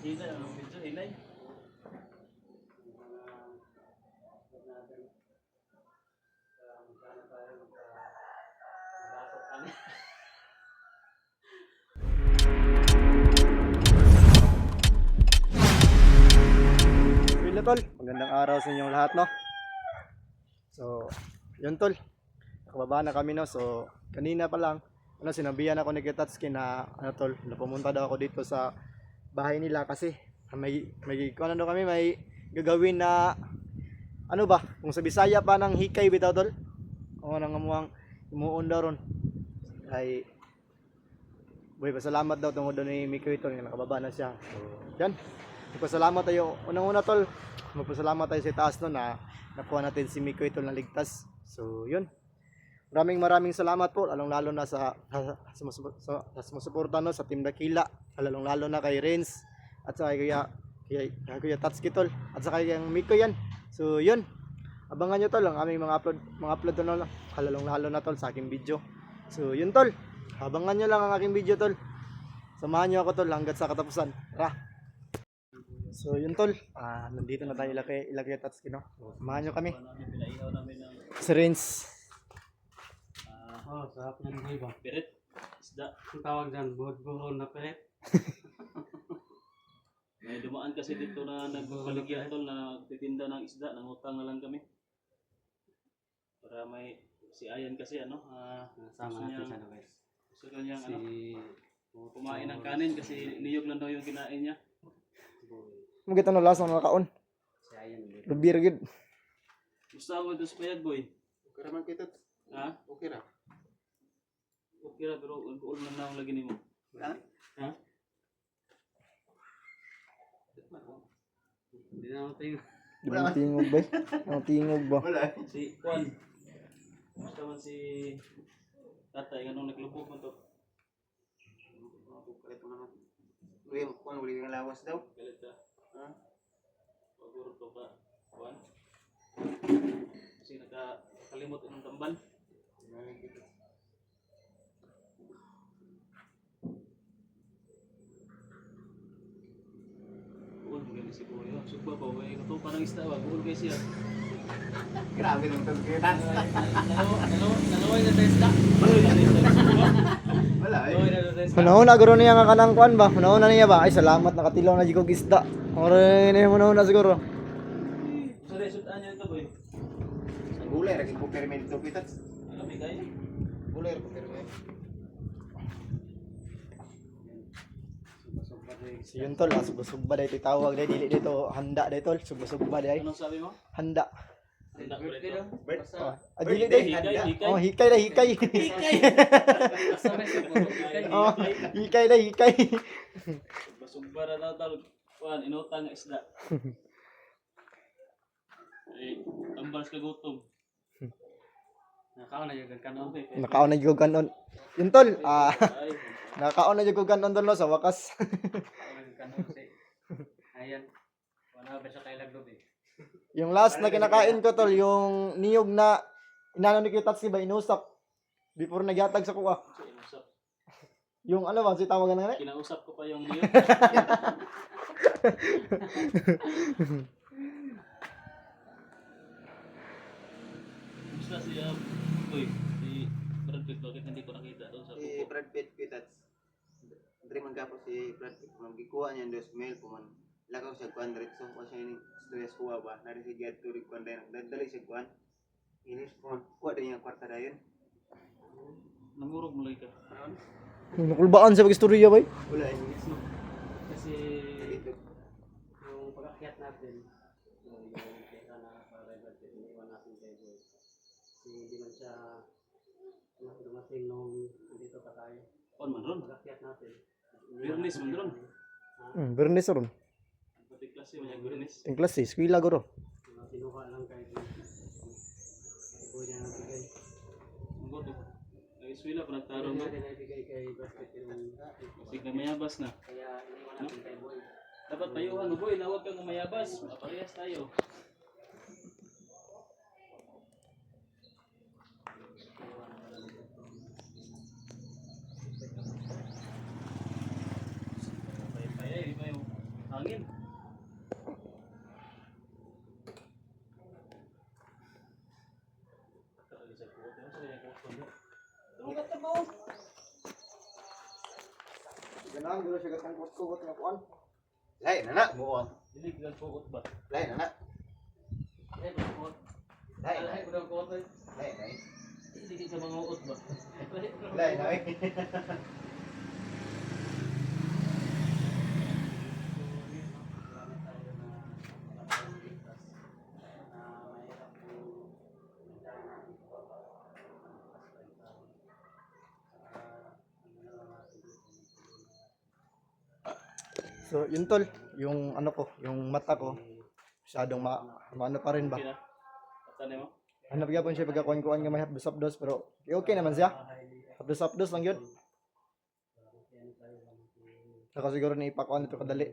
Hilay, medyo hilay. Hello tol, magandang araw sa inyong lahat no. So, yun tol. Nakababa na kami no. So, kanina pa lang sinabihan ako ni Kitatsuki na tol, na pumunta daw ako dito sa bahay nila kasi may ano daw kami, may gagawin na ano ba, kung sa Bisaya pa ng hikay bitaw tol. O nang amuang imuon daw ron. Ay boy, pasalamat daw tungod doon ni Mikoy tol nga nakababa na siya. So, yan. Magpasalamat tayo. Unang-una tol, magpasalamat tayo sa taas no na nakuha natin si Mikoy tol na ligtas. So, yun. Maraming salamat po, lalong-lalo na sa sumusuporta no sa Team Dakila, lalong-lalo na kay Renz at sa kay Kuya Tatsuki tol at sa kay Mikoy yan. So, yun. Abangan nyo tol ang aming mga upload tol no, lalong-lalo na tol sa aking video. So, yun tol. Abangan nyo lang ang aking video tol. Samahan nyo ako tol hanggat sa katapusan. Tara. So yun tol, nandito na tayo ilagay Tatsuki no. So, samahan nyo kami. Pinaihaw namin ng Si Renz. Sarap ng iba. pirit. Isda. Ang tawag dyan, buhod-buhon na pelet. May dumaan kasi dito na nagpaligyan tol na titinda ng isda, nangutang na lang kami. Para may si Ayan kasi Nasama natin sa guys. gusto kanyang Si kumain ng kanin kasi niyog lang daw yung kinain niya. Magita no last na nakaon. Si Ayan. Lubir gid. Gusto mo ito sa payag boy? Okay naman kita. Ha? Okay ra. Okay ra pero ulo lang na lagi nimo. Ha? Ha? Hindi na ako tingin. Di ba ang tingog ba? Ang tingog ba? Wala. Si Juan. Gusto man si tatay anong naglubog mo to? Kalit mo naman. Uy, kung uli kang lawas daw. Galit ka? Ha? Paguro to ka, Juan. Kasi nakakalimot ng tambal. Buol, galing si Kuya. Sugba pa, may ito parang isda ba? Buol kayo siya. Grabe nung tagkita. Nalaway na sa isda. Wala eh. Nalaway na sa isda. Panahon na guro niya nga kanang kuan ba? Panahon na niya ba? Ay salamat nakatilaw na jigog isda. Ore ni mo na siguro. So, resultaan niya ito, boy. Gulay ra ko permit to kita. Alam mo kayo? Gulay ra ko permit. So yun tol, subba day tawag day dili dito handa day tol, subba day. Anong sabi mo? Handa. Handa ko rin ito. Dili day. Oh, hikay day, hikay. Oh, hikay day, hikay. Basugba na daw tawag. Juan, inutang nga isda. Eh, tambal ka gutom. Nakaon na yung kanon. Nakaon na jigog kanon. Yun tol, Ay, nakaon na jigog kanon tol no sa wakas. Kanon si Ayan. Wala ba siya kay laglob eh. Yung last na kinakain ko tol, yung niyog na inano ni Kitatsuki ba inusap before nagyatag sa kuha. kinausap. Yung ano ba si tawagan na nga? Kinausap ko pa yung niyo. Gusto si Uy, si Brad Pitt, bakit hindi ko nakita doon sa Si kuko? Brad Pitt kita. Dre man gapo si Brad Pitt man gikuha niya dos mail po man. Lakaw siya kuan diretso ko siya ni stress kuha ba. Nari si get to kuan din. Dadali siya kuan. Inis po. Kuha din yung kwarta dayon. Nangurog mo ka. Nakulbaan sa pag-istorya bay. Wala eh. Kasi Dito. yung pag-akyat natin, yung kita na para natin, iniwan natin kay Boy. Kasi hindi man siya dumating nung dito pa tayo. On man ron. Pag-akyat natin. Birnis man ron. Bernes ron. Pati klase mo yung birnis. Yung klase, eskwela guro. Kinuha lang kay Boy. Kay Boy na nagbigay. Ang boto. Ang iswila pa nagtarong Hindi mo. natin naibigay kay Basket yung Sige, mayabas na. kaya iniwan natin kay Boy. Dapat payuhan mo, boy, na huwag kang mayabas. Parehas tayo. sa kuot. Ano sa kanya kuot ko niya? Tumugat ka ba? Ganang dulu siya gatang kuot nga kuan. Lain na na, buong. Dili ka kuot ba? Lain na na. Eh, kuot. Lain na. Ay, kudang kuot eh. Lain na. Dili ka mga uot ba? Lain na. So, yun tol, yung ano ko, yung mata ko, masyadong maano pa rin ba? Okay na. At mo? Hanap gyapon siya pagkakuan-kuan nga may hapdos-hapdos pero okay naman siya. Hapdos-hapdos lang yun. Saka siguro ni ipakuan ito kadali.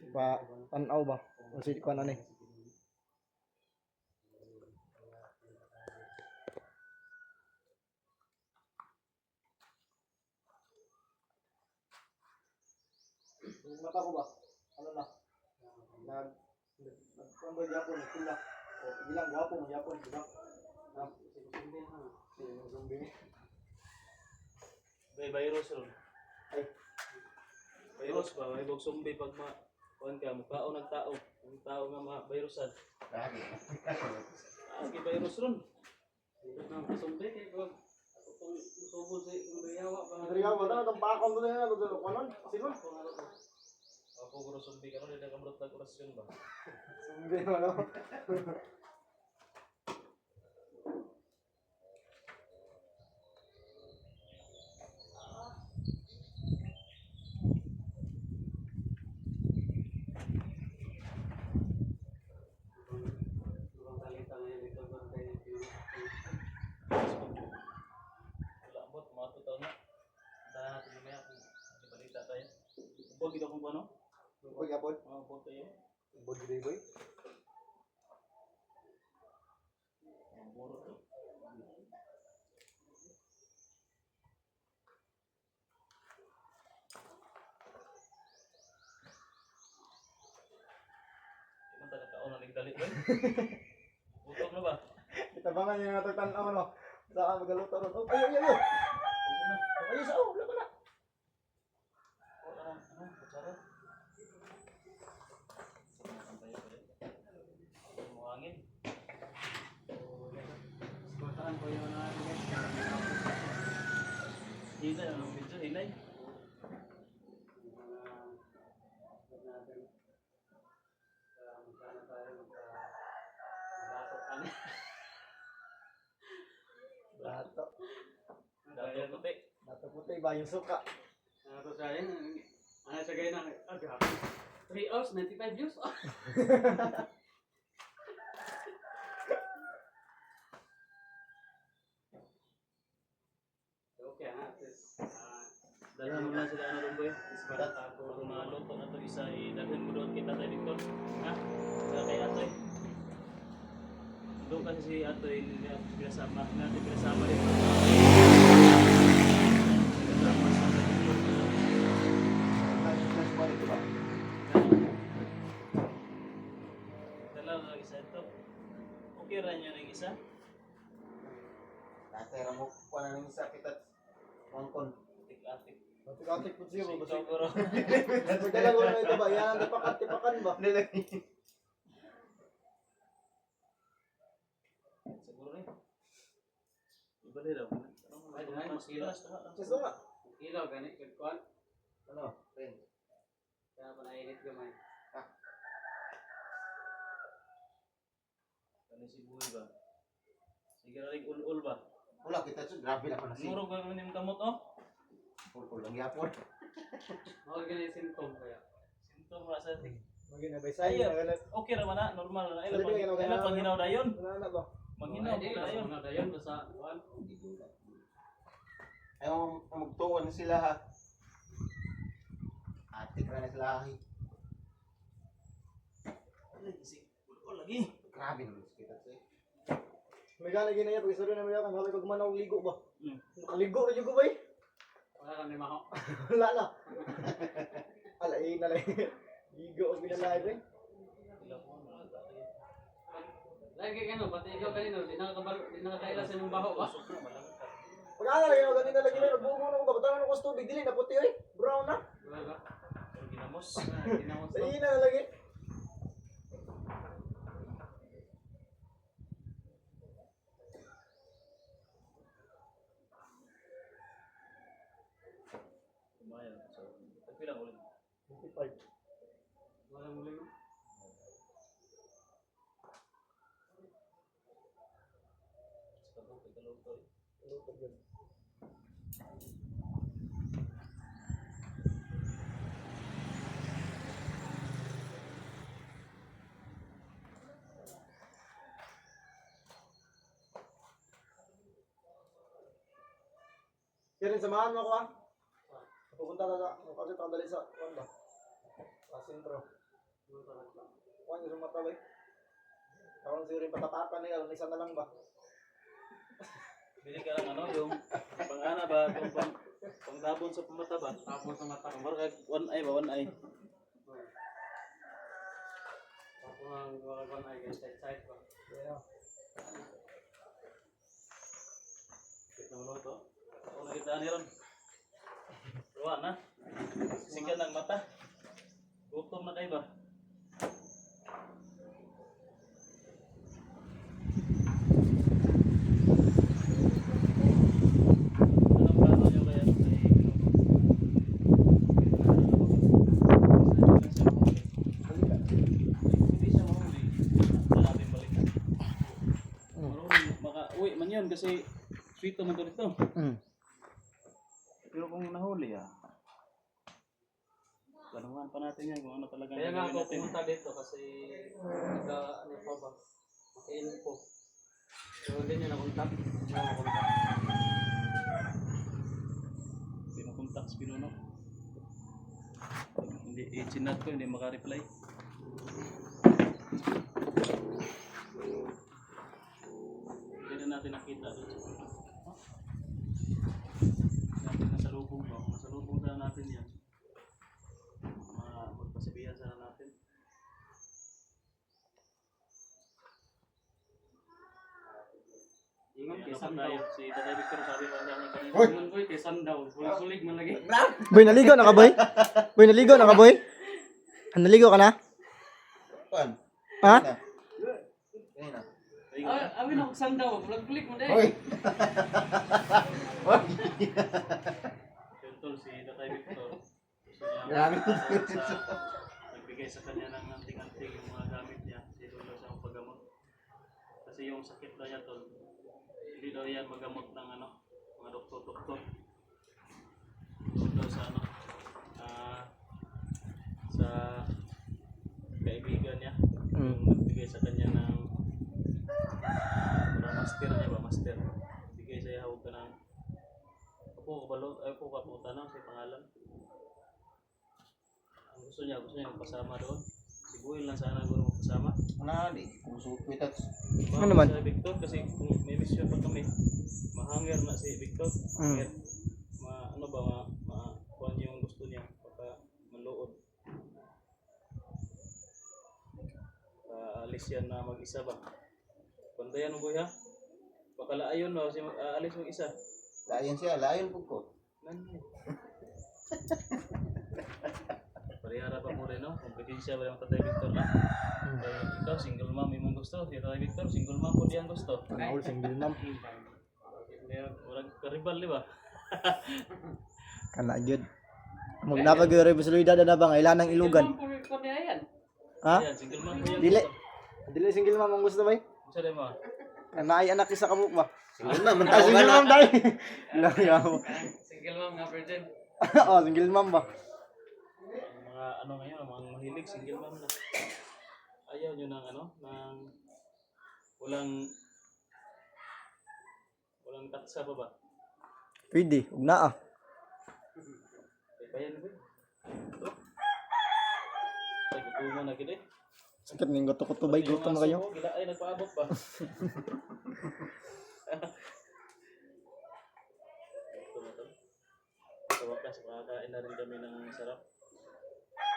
Pa tanaw ba? O si kuan ani. Yung mata ko ba? Ano na? Nagkuan ba gyapon pula. O ilang gwapo mo gyapon, di ba? Zombie. May virus ron. Ay. Virus ba? May bog zombie pag kuan ka, mukhaon ng tao. Ang tao nga ma-virusan. Lagi. Agi virus ron. Nang kasumbi kay ko. Kung subol si Umbriyawa pa. Dari ka ba na tong pakon ko na gusto ko non? Sino? Ako guro zombie karon dili ka marot orasyon ba? Zombie ano? Ibang talita ngayon dito ba tayo Wala ambot mga tutaw na. Dahan natin mamaya kung may balita tayo. Ubog ito kung ano? Boy gapon. Mga ubog tayo. Boy gidi boy. Mga buro to. Iman tayo nagkaon na nagdalit ba? Utok na ba? Itabangan niya nga tagtanaw no. Saan magaluto ron? Oh, ayo ayo. Huwag na. Ayo sa oh, wala na. Wala na. Ano? Kutsara? Saan tayo pa rin? Ang hangin. Bataan ko yung natin. Hilay. Anong medyo hilay? Dato. Dato puti. Dato puti ba yung suka? Ano sa akin? Ano sa gaya ng aga? 3 hours, 95 views. Okay, ha? Dalhan mo na sila ano rin boy. Kung maluto na ito isa, dalhin mo doon kita tayo Victor. Ha? Saka kay Atoy. Doon kasi si Atoy, hindi natin pinasama. Hindi natin pinasama rin. Pinasama sa Victor. Flash ball ito ba? Dalaw na isa ito. Okay rin yun ang isa. Natera mo pa na ng isa kita. Mangkon. Tik-atik. Matik-atik po siya ba? Siguro. Pagdala ko na ito ba? Yan, tipakan ba? Siguro rin. Iba rin daw. Ay, mas kilos. Sa suka. Ilaw, ganit, kagkuhan. Ano? Ren. Kaya pa nainit gamay. Kani si Buhay ba? Sige rin ul-ul ba? Wala kita sa grabe na pa na si. Murog ba yung kamot oh? Pulpul lang yapon. Organism to kaya. Sintom ra sa tik. Magina ba say? Okay raman na, normal na. Pwede ba ginawa- Ilan pag hinaw dayon? Wala na ba? Maghinaw Hindi, ka dayon. na dayon basta kuhan. Ayaw magtuon sila ha. Atik na sila ha. Ul-ul lagi. Grabe naman kita sa. May gana ginaya pag istorya na may kan wala kag manaw ligo ba? Nakaligo ra jud ko ba? Wala kami maho. Wala na. Alay na lang. Ligo ang ginalay ba? Ilan po mga Lagi ka no, pati ikaw kanino, di nakakaila sa imong baho ba? Pag-aaral lagi no, ganito lagi na buo mo ba tanan ko tubig dili na puti oy. Brown na. Wala ba? Ginamos. Ginamos. Dali na lagi. Kumayan. So, tagpilang ulit. 55. Wala mo lang. Sa kabukid ka luto eh. Lutog yun. Kaya samahan mo ko ah. Pupunta na kasi tandali sa kuan ba? Sa sentro. Kuan yung mata ba? Karon siguro yung patatakan nila, isa na lang ba? Bili ka lang ano, yung pang-ana ba, yung pang-dabon sa pamata ba? Tapos sa mata. Ang marag, one eye ba, one eye. Tapos ang wala ay side ba. Yeah. Kita mo luto. Ako nakita ni Ron. Ruwa na. Sigan ng mata. Gutom na kayo ba? Anong plano nyo kaya kay hindi siya mahuli. Hanapin balikan. Marunong maka-uwi man yun kasi sweet naman to dito. Pero kung nahuli tanungan pa natin yan kung ano talaga Kaya nga gagawin ako natin. pumunta dito kasi ano pa ba? Maka-info. So hindi niya na-contact. Hindi makontak si Pinuno. Hindi, i-chinat ko, hindi maka-reply. Hindi na natin nakita doon sa Pinuno. Natin nasa lubong ba? Kung nasa lubong sana natin yan. Magpasabihan sana natin. Ingon kay Ano pa Sandaw. tayo? Si Tatay Victor sabi pa sa akin kanina. Ingon ko kay Sandaw. Kulig man lagi. Boy, naligo na ka boy? Boy, naligo na ka boy? Naligo ka na? Kuan. Ha? Kanina. Amin ako Sandaw. Kulig man dai. Hoy. Yung tol, si Tatay Victor. Gusto niya Grabe. nagbigay sa kanya ng anting-anting yung mga gamit niya. Hindi daw siya magpagamot. Kasi yung sakit daw niya tol, hindi daw yan magamot ng mga doktor-doktor. Doon daw sa sa kaibigan niya. Yung nagbigay sa kanya ng master niya ba? Master. Bigay sa'yo hawag ka ng po kaputa na sa pangalan. Ang gusto niya magpasama doon. Siguin lang sana guro magpasama. Ana di. Puso kwitat. Ano naman? Si Victor kasi kung may mission pa kami, mahanger na si Victor. Mahanger. Kuhan yung gusto niya pagka maluod. Alis yan na mag-isa ba? Bandayan mo boy ha? Baka laayon no, si aalis mag-isa. Layon siya, layon pug ko. Nanay. Parihara pa mo rin, no? Kompetensya ba yung Tatay Victor na? Kaya ikaw, single mom, imong gusto. Si Tatay Victor, single mom po diyang gusto. All single mom. Walang karibal, di ba? Kana gyud. Magnapag yung responsibilidad na ba ilan ng ilugan? Ko niya yan. Ha? Ayan, single mom po yung Dili. gusto. Dili single mom ang gusto bay? Gusto rin mo? Kana ay anak isa kamuk ba? Single na man Ah, tao single na. mom dai. Layo mo. Single mom nga virgin. Oh, single mom ba? Ang mga ngayon, ang mga mahilig, single mom na. Ayaw nyo ng ng walang katsa pa ba? Pwede, ug naa. Bayan ba? Ito? Ay, gutumo na gid eh. Sakit ning goto-goto bay gutom na kayo. Gila ay nagpaabot ba? Ito na to. Sa wakas, makakain na rin kami ng sarap.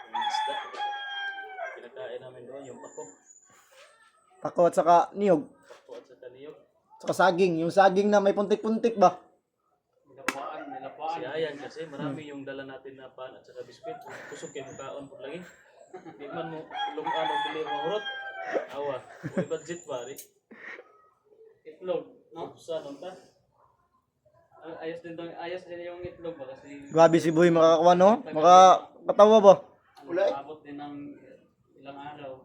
Yung isda. Kinakain namin doon, yung pako. Tako at saka niyog. Ako at sa kaniyog. Saka saging. Yung saging na may puntik-puntik ba? Nilapuan. Si Ayan kasi marami yung dala natin na pan at saka biskwit. Kusog kayo kaon po lagi. Di man mo lumaan o bili mo hurot. Awa. May budget pa rin. Itlog, no? Sa anong ta? Ayos din yung itlog ba kasi Grabe si Boy makakakuha no? Makakatawa ba? Ulay. abot din ng ilang araw.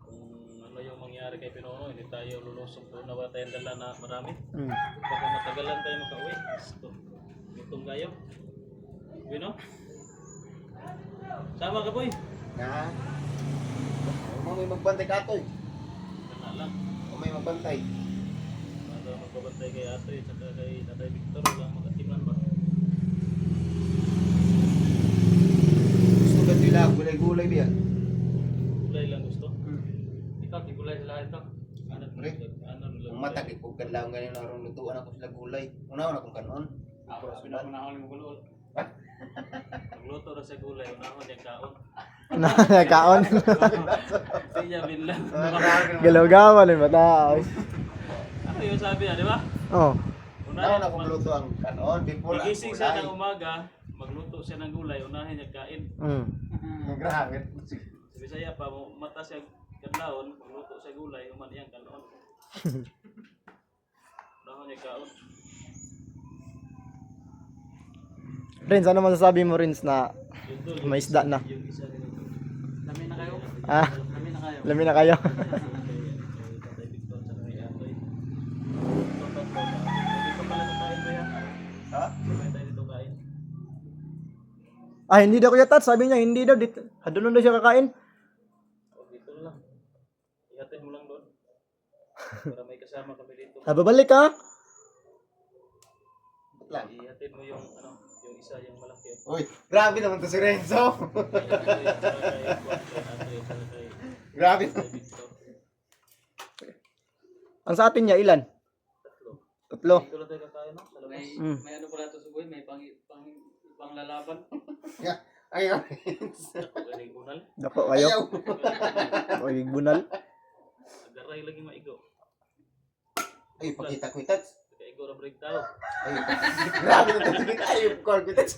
Kung ano yung mangyari kay Pinono, hindi tayo lulusog doon na wala tayong dala na marami. Mm. Baka matagalan tayo makauwi. Gutom kayo. Uwi no? Sama ka boy. Na. Mo may magbantay katoy. Wala lang. O may magbantay. Ano magbabantay kay Atoy at saka kay Tatay Victor lang magkatiman ba? Gusto ka sila gulay-gulay biya. Kulay lang gusto. Ito, tigulay sila ito. Ano Pre. ano Ang mata kay kog kadlaw ganin aron lutuan ako sila gulay. Una na kung kanon. Ako, pinakaunahon mo gulol. Magluto na sa gulay, unahon yung kaon. Kaon. Siya binlang. Galaw-gawan yung bata. Ano yung sabi niya, di ba? Oh. Unahin ako luto ang kanon before ang Gigising siya gulay. ng umaga, magluto siya ng gulay, unahin niya kain. Mm. Grabe. Sa Bisaya pa, mata siya kadlaon, magluto siya gulay, uman iyang kanon. Unahon niya kaon. Rins, ano masasabi mo Rins na Yun tol, may isda na? yung isa nila tol. Lami na kayo. Ah, Lami na kayo. lami na kayo. Kay Tatay Victor sa kay Atoy. Hindi pa pala kakain ba yan? Ha? Sabay tayo dito kain. Ah, hindi daw kuya Tat. Sabi niya, hindi daw. Doon daw siya kakain. O dito lang. Ihatid mo lang doon. Para may kasama kami dito. Ah, babalik ka. Lang. Ihatid mo yung ano, yung isa yung malaki. Uy, grabe naman to si Renzo. Grabe. Ang sa atin niya, ilan? Tatlo. Dito lang tayo kakain, no? Sa labas. May ano pala ito sa buhay, may panglalaban. Ayaw. Ako galing bunal. Dako kayo. Ayaw. O, bunal. Agaray lagi maigo. Ay, pakita ko itats. Kaigo ra break tao. Ay, grabe naman to si Ayaw ko itats.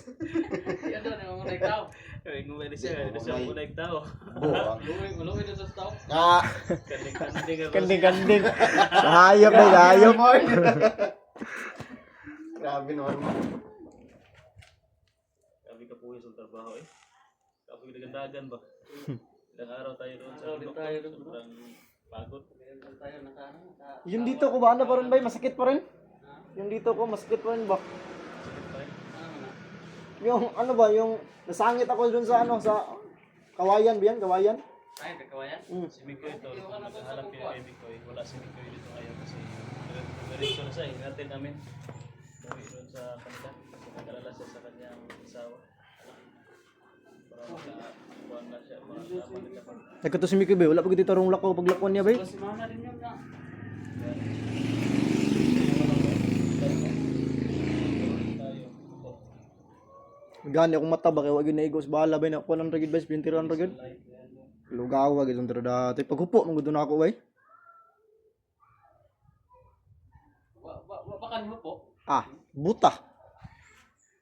Yan doon, yung unay tao. Kaya mo ba siya? Ito siya ang unay tao. Buang. Luwi doon sa tao. Ah, Kanding-kanding. Kanding-kanding. Hayop na, hayop. grabe naman. Kami kapuhi sa trabaho eh. Kapoy dagan ba? Ilang araw tayo doon sa Araw din bundok. tayo doon. Sobrang pagod. Meron tayo Yung dito ko ba, ano pa rin ba? Masakit pa rin? Yung dito ko, masakit pa rin ba? Sakit pa rin. Yung ano ba, yung nasangit ako dun sa ano, sa kawayan ba yan? Kawayan? Ay, kakawayan. Si Mikoy ito, naghahanap kayo kay Mikoy. Wala si Mikoy dito ngayon kasi diretso na siya. Hinatid namin. Uwi doon sa kanila. Kasi nag-alala siya sa kanyang asawa. Para makakuha na siya. Makasama nila pa. Nagka to si Mickey ba? Wala pa dito rong lakaw paglakon niya ba? Si Mana rin yun na. Tayo. Gani akong mata ba kaya wag yun naigos bahala ba na 100 gid ba 20 gid. Lugaw gid under dati. Paghupo mong gud na ako bay. Baka mo po. Ah, buta.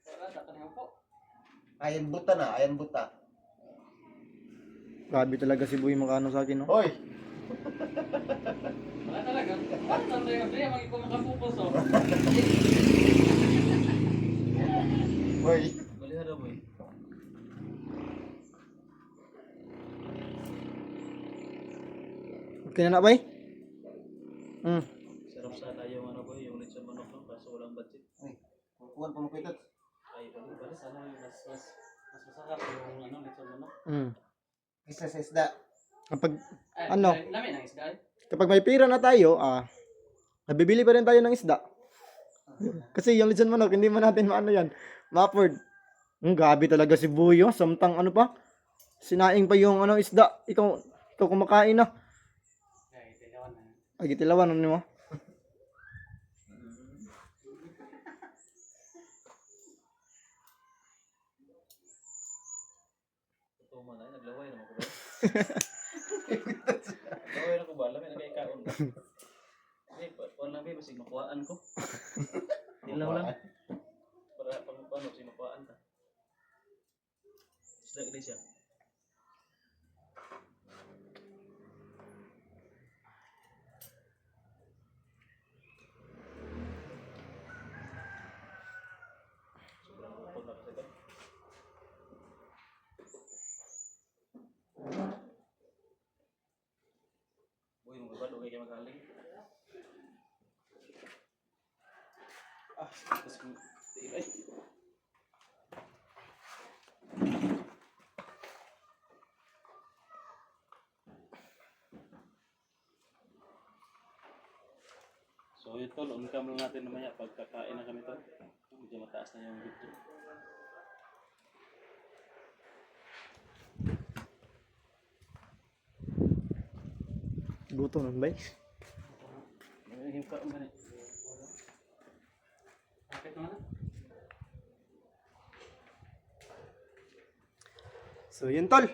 Wala, baka mo po. Ayan buta na, ayan buta. Grabe talaga si Boy makano sa akin no. Hoy, Wala talaga. Ano talaga yun? Kaya magiging kumakapupo so. hoy. Balihara mo eh. Okay na bay? Sarap sana yung ano boy, yung lechon manok no, kaso walang budget. Ay, kukuhan pa mo ko itats. Ay, balik. Sana yung mas masarap yung ano nito ano. Isa sa isda. Kapag Ay, Ano? Lami ng isda. kapag may pira na tayo, nabibili pa rin tayo ng isda. Kasi yung lechon manok, hindi man natin maano yan. Ma-afford. Gabi talaga si Boy, oh. Samtang ano pa? Sinaing pa yung ano isda. Ikaw kumakain na. Ay, tinawan na. Ay, gitilawan ano mo? Okay na ko ba? Alam mo, nagkaikaon ka. Eh, paano lang ba? Basig makuhaan ko. Ilaw lang. Para pang paano, basig makuhaan ka. Isda ka siya. Sobrang upod na kasi ito. Uy, mga bad, okay kayo magaling. Tapos kung ay. So yun tol, on-cam lang natin namaya pagkakain na kami tol. Medyo mataas na yung video. Gutom nun ba? Yung pa ang ganit. Bakit naman? So yun tol.